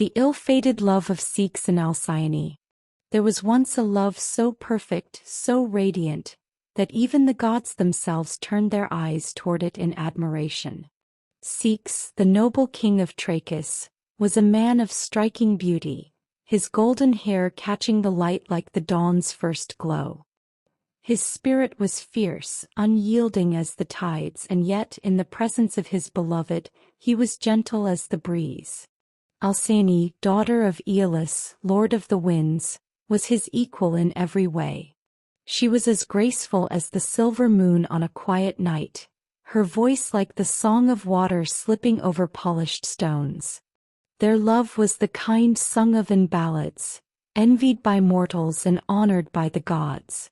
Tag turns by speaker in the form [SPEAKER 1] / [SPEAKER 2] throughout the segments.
[SPEAKER 1] The ill-fated love of Ceyx and Alcyone. There was once a love so perfect, so radiant, that even the gods themselves turned their eyes toward it in admiration. Ceyx, the noble king of Trachis, was a man of striking beauty, his golden hair catching the light like the dawn's first glow. His spirit was fierce, unyielding as the tides, and yet, in the presence of his beloved, he was gentle as the breeze. Alcyone, daughter of Aeolus, lord of the winds, was his equal in every way. She was as graceful as the silver moon on a quiet night, her voice like the song of water slipping over polished stones. Their love was the kind sung of in ballads, envied by mortals and honored by the gods.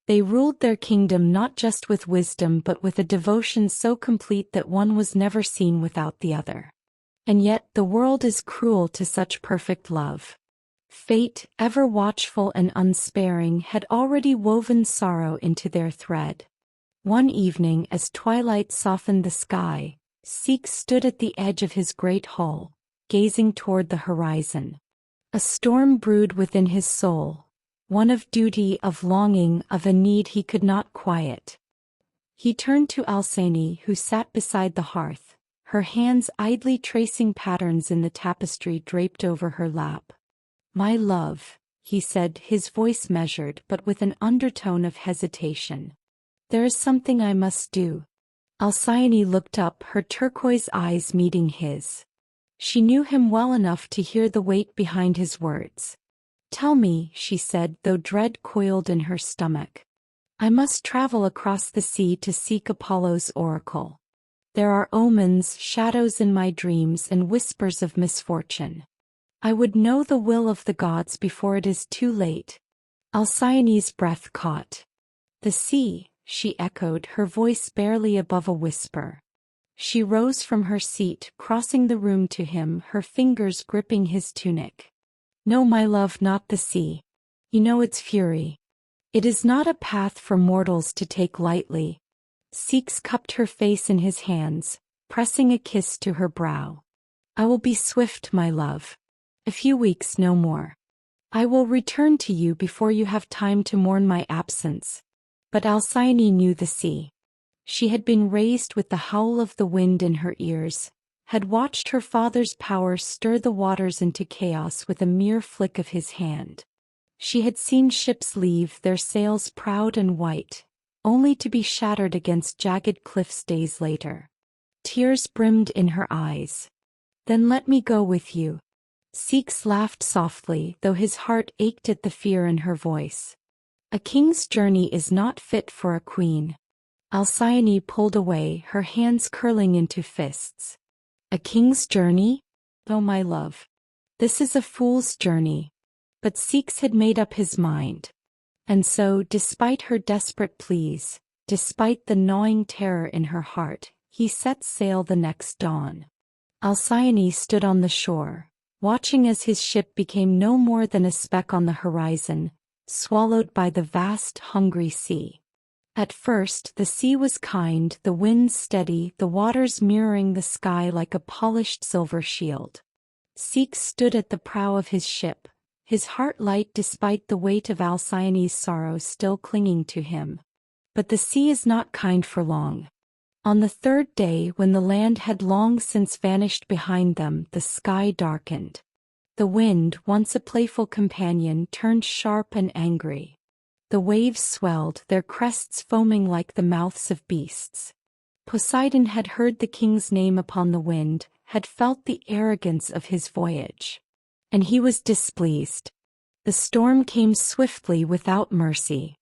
[SPEAKER 1] They ruled their kingdom not just with wisdom but with a devotion so complete that one was never seen without the other. And yet the world is cruel to such perfect love. Fate, ever watchful and unsparing, had already woven sorrow into their thread. One evening, as twilight softened the sky, Ceyx stood at the edge of his great hall, gazing toward the horizon. A storm brewed within his soul, one of duty, of longing, of a need he could not quiet. He turned to Alcyone, who sat beside the hearth, her hands idly tracing patterns in the tapestry draped over her lap. "My love," he said, his voice measured but with an undertone of hesitation. "There is something I must do." Alcyone looked up, her turquoise eyes meeting his. She knew him well enough to hear the weight behind his words. "Tell me," she said, though dread coiled in her stomach. "I must travel across the sea to seek Apollo's oracle. There are omens, shadows in my dreams, and whispers of misfortune. I would know the will of the gods before it is too late." Alcyone's breath caught. "The sea," she echoed, her voice barely above a whisper. She rose from her seat, crossing the room to him, her fingers gripping his tunic. "No, my love, not the sea. You know its fury. It is not a path for mortals to take lightly." Ceyx cupped her face in his hands, pressing a kiss to her brow. "I will be swift, my love. A few weeks, no more. I will return to you before you have time to mourn my absence." But Alcyone knew the sea. She had been raised with the howl of the wind in her ears, had watched her father's power stir the waters into chaos with a mere flick of his hand. She had seen ships leave, their sails proud and white, only to be shattered against jagged cliffs days later. Tears brimmed in her eyes. "Then let me go with you." Ceyx laughed softly, though his heart ached at the fear in her voice. "A king's journey is not fit for a queen." Alcyone pulled away, her hands curling into fists. "A king's journey? Oh, my love. This is a fool's journey." But Ceyx had made up his mind. And so, despite her desperate pleas, despite the gnawing terror in her heart, he set sail the next dawn. Alcyone stood on the shore, watching as his ship became no more than a speck on the horizon, swallowed by the vast, hungry sea. At first, the sea was kind, the winds steady, the waters mirroring the sky like a polished silver shield. Ceyx stood at the prow of his ship, his heart light despite the weight of Alcyone's sorrow still clinging to him. But the sea is not kind for long. On the third day, when the land had long since vanished behind them, the sky darkened. The wind, once a playful companion, turned sharp and angry. The waves swelled, their crests foaming like the mouths of beasts. Poseidon had heard the king's name upon the wind, had felt the arrogance of his voyage. And he was displeased. The storm came swiftly without mercy.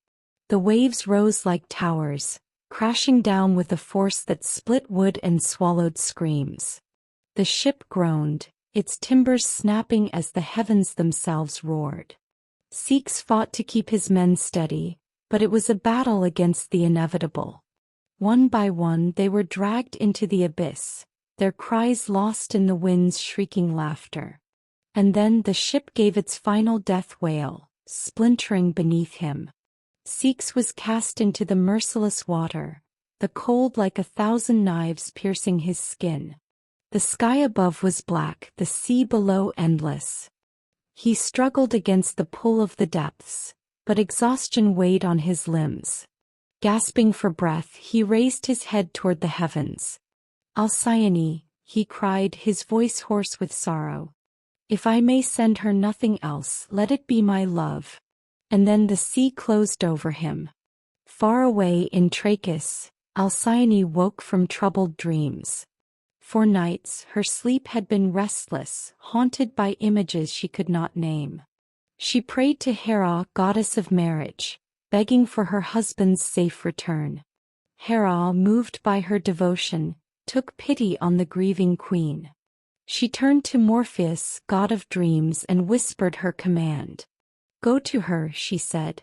[SPEAKER 1] The waves rose like towers, crashing down with a force that split wood and swallowed screams. The ship groaned, its timbers snapping as the heavens themselves roared. Ceyx fought to keep his men steady, but it was a battle against the inevitable. One by one they were dragged into the abyss, their cries lost in the wind's shrieking laughter. And then the ship gave its final death wail, splintering beneath him. Ceyx was cast into the merciless water, the cold like 1,000 knives piercing his skin. The sky above was black, the sea below endless. He struggled against the pull of the depths, but exhaustion weighed on his limbs. Gasping for breath, he raised his head toward the heavens. "Alcyone," he cried, his voice hoarse with sorrow. "If I may send her nothing else, let it be my love." And then the sea closed over him. Far away in Trachis, Alcyone woke from troubled dreams. For nights, her sleep had been restless, haunted by images she could not name. She prayed to Hera, goddess of marriage, begging for her husband's safe return. Hera, moved by her devotion, took pity on the grieving queen. She turned to Morpheus, god of dreams, and whispered her command. "Go to her," she said.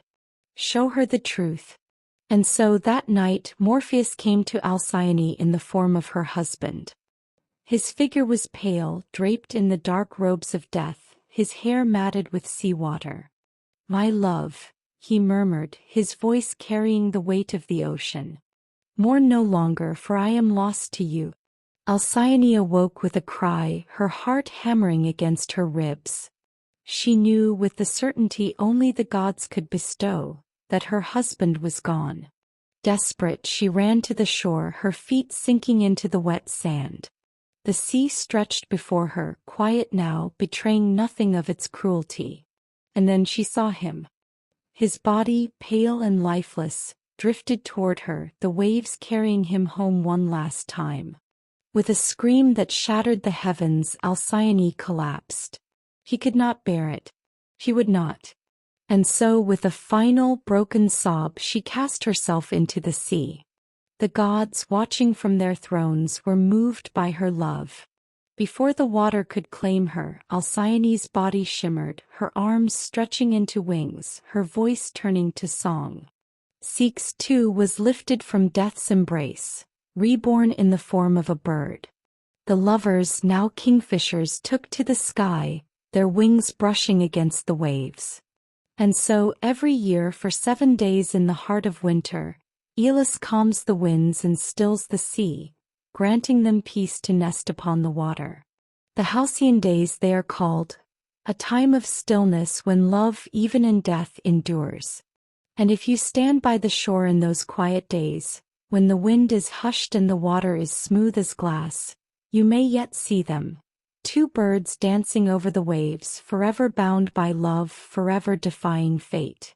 [SPEAKER 1] "Show her the truth." And so that night Morpheus came to Alcyone in the form of her husband. His figure was pale, draped in the dark robes of death, his hair matted with seawater. "My love," he murmured, his voice carrying the weight of the ocean. "Mourn no longer, for I am lost to you." Alcyone awoke with a cry, her heart hammering against her ribs. She knew, with the certainty only the gods could bestow, that her husband was gone. Desperate, she ran to the shore, her feet sinking into the wet sand. The sea stretched before her, quiet now, betraying nothing of its cruelty. And then she saw him. His body, pale and lifeless, drifted toward her, the waves carrying him home one last time. With a scream that shattered the heavens, Alcyone collapsed. He could not bear it. He would not. And so, with a final, broken sob, she cast herself into the sea. The gods, watching from their thrones, were moved by her love. Before the water could claim her, Alcyone's body shimmered, her arms stretching into wings, her voice turning to song. Ceyx too was lifted from death's embrace, reborn in the form of a bird. The lovers, now kingfishers, took to the sky, their wings brushing against the waves. And so, every year for 7 days in the heart of winter, Aeolus calms the winds and stills the sea, granting them peace to nest upon the water. The Halcyon Days they are called, a time of stillness when love even in death endures. And if you stand by the shore in those quiet days, when the wind is hushed and the water is smooth as glass, you may yet see them, 2 birds dancing over the waves, forever bound by love, forever defying fate.